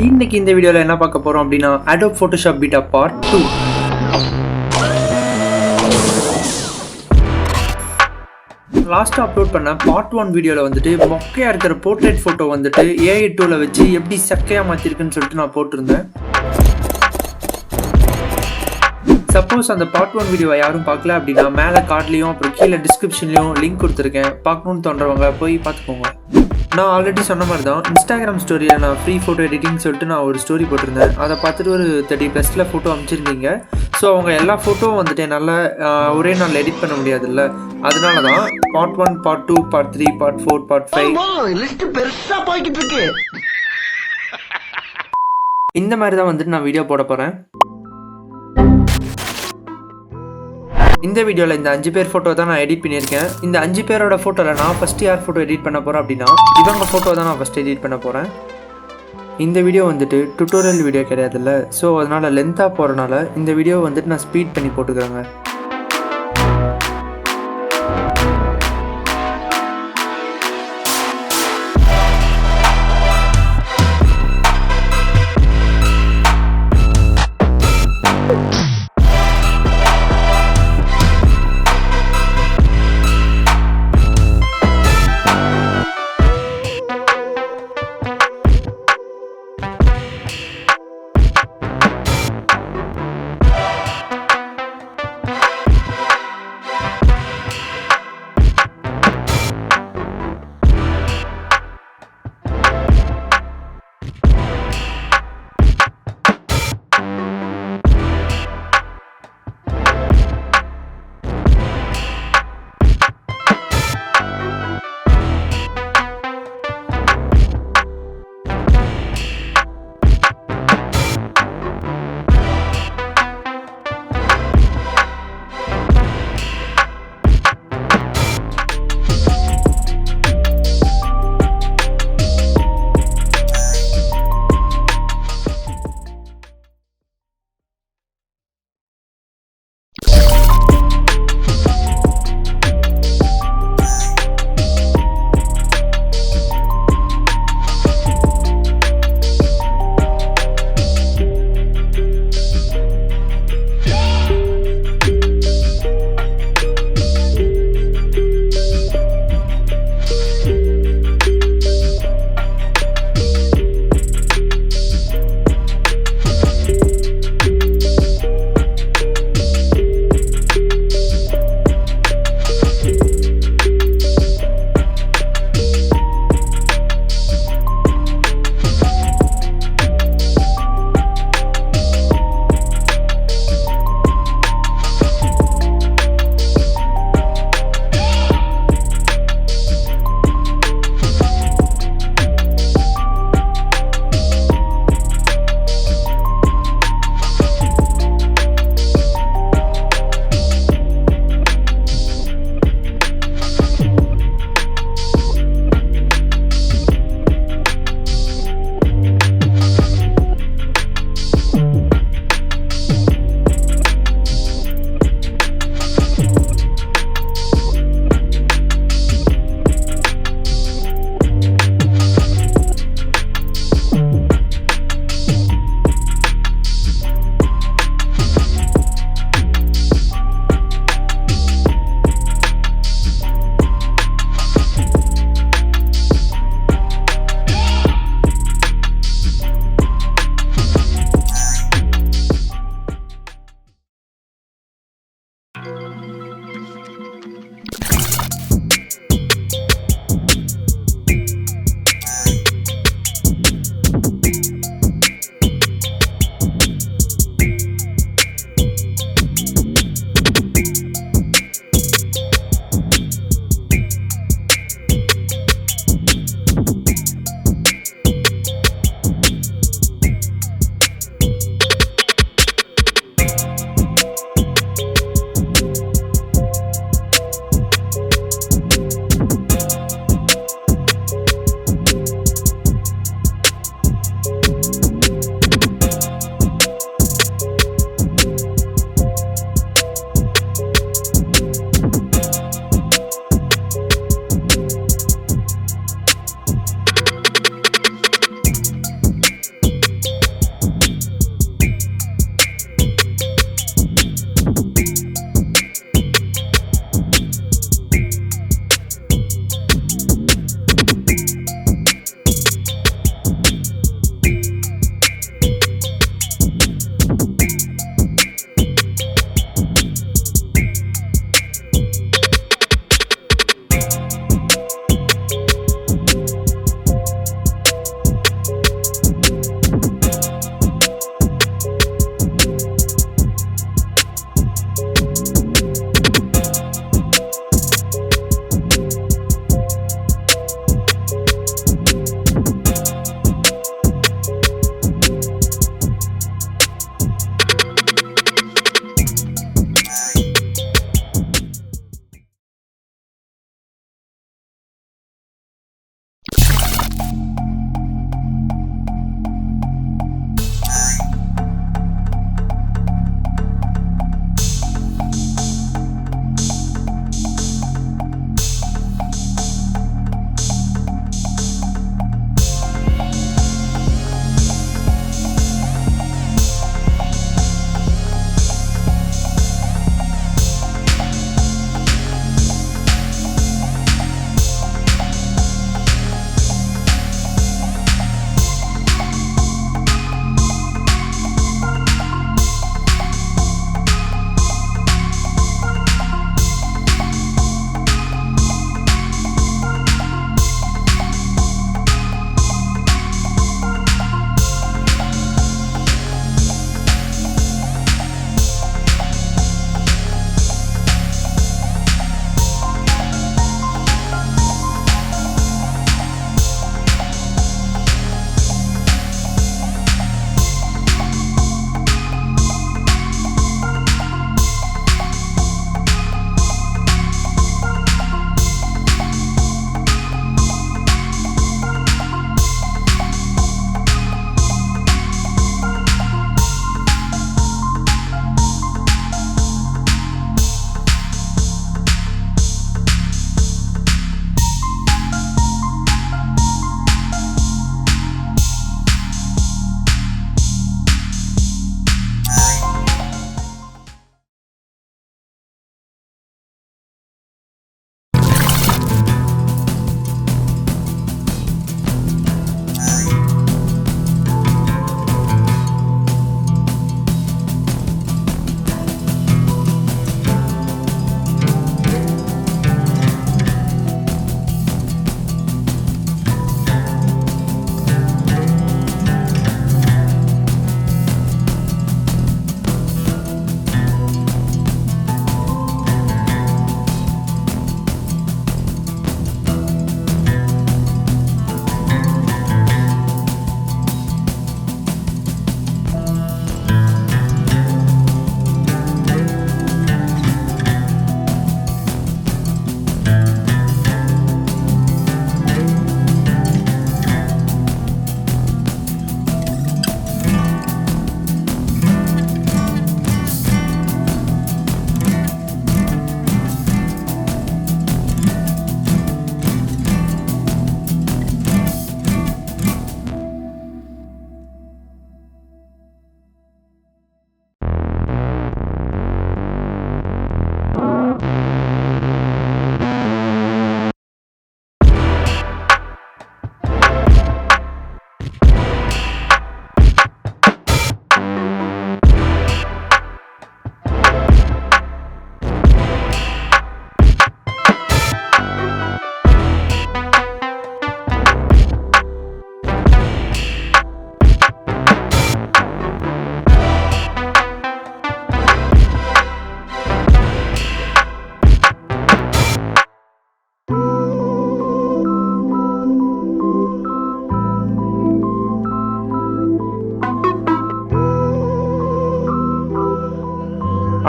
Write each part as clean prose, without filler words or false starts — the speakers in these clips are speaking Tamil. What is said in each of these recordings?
இன்னைக்கு இந்த வீடியோல என்ன பார்க்க போறோம் அப்படின்னா Adobe Photoshop Beta Part 2. Last upload பண்ண பார்ட் 1 வீடியோல வந்துட்டு மொக்கையா இருக்கிற போர்ட்ரேட் போட்டோ வந்துட்டு AI டூல வச்சு எப்படி சக்கையா மாத்திருக்குன்னு சொல்லிட்டு நான் போட்டிருந்தேன். சப்போஸ் அந்த பார்ட் 1 வீடியோவை யாரும் பார்க்கல அப்படின்னா மேலே கார்ட்லையும் அப்புறம் கீழே டிஸ்கிரிப்ஷன்லையும் லிங்க் கொடுத்துருக்கேன். பார்க்கணுன்னு தோன்றவங்க போய் பார்த்துக்கோங்க. நான் ஆல்ரெடி சொன்ன மாதிரி தான் இன்ஸ்டாகிராம் ஸ்டோரியில் நான் ஃப்ரீ ஃபோட்டோ எடிட்டிங் சொல்லிட்டு நான் ஒரு ஸ்டோரி போட்டிருந்தேன். அதை பார்த்துட்டு ஒரு 30+ ஃபோட்டோ அமைச்சிருந்தீங்க. ஸோ அவங்க எல்லா ஃபோட்டோவும் வந்துட்டு என்னால் ஒரே நாளில் எடிட் பண்ண முடியாதுல்ல, அதனால தான் part 1, part 2, part 3, part 4, part 5 இந்த மாதிரி தான் வந்துட்டு நான் வீடியோ போட போகிறேன். இந்த வீடியோவில் இந்த 5 பேர் ஃபோட்டோ தான் நான் எடிட் பண்ணியிருக்கேன். இந்த 5 பேரோட ஃபோட்டோவில் நான் ஃபஸ்ட்டு யார் ஃபோட்டோ எடிட் பண்ண போகிறேன் அப்படின்னா இவங்க ஃபோட்டோ தான் நான் ஃபஸ்ட்டு எடிட் பண்ண போகிறேன். இந்த வீடியோ வந்துட்டு டுட்டோரியல் வீடியோ கிடையாதுல்ல, ஸோ அதனால் லென்த்தாக போகிறனால இந்த வீடியோ வந்துட்டு நான் ஸ்பீட் பண்ணி போட்டுக்கிறேங்க.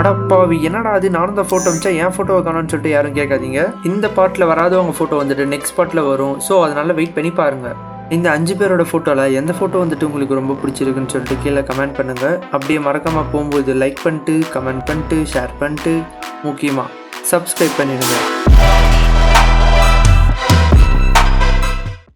அடப்பாவி என்னடா அது, நானும் தான் ஃபோட்டோ அமிச்சா என் ஃபோட்டோவை காணோன்னு சொல்லிட்டு யாரும் கேட்காதீங்க. இந்த பார்ட்டில் வராதவங்க ஃபோட்டோ வந்துட்டு நெக்ஸ்ட் பார்ட்டில் வரும். ஸோ அதனால வெயிட் பண்ணி பாருங்கள். இந்த 5 பேரோட ஃபோட்டோவில் எந்த ஃபோட்டோ வந்துட்டு உங்களுக்கு ரொம்ப பிடிச்சிருக்குன்னு சொல்லிட்டு கீழே கமெண்ட் பண்ணுங்கள். அப்படியே மறக்காமல் போகும்போது லைக் பண்ணிட்டு, கமெண்ட் பண்ணிட்டு, ஷேர் பண்ணிட்டு, முக்கியமாக சப்ஸ்கிரைப் பண்ணிடுங்க.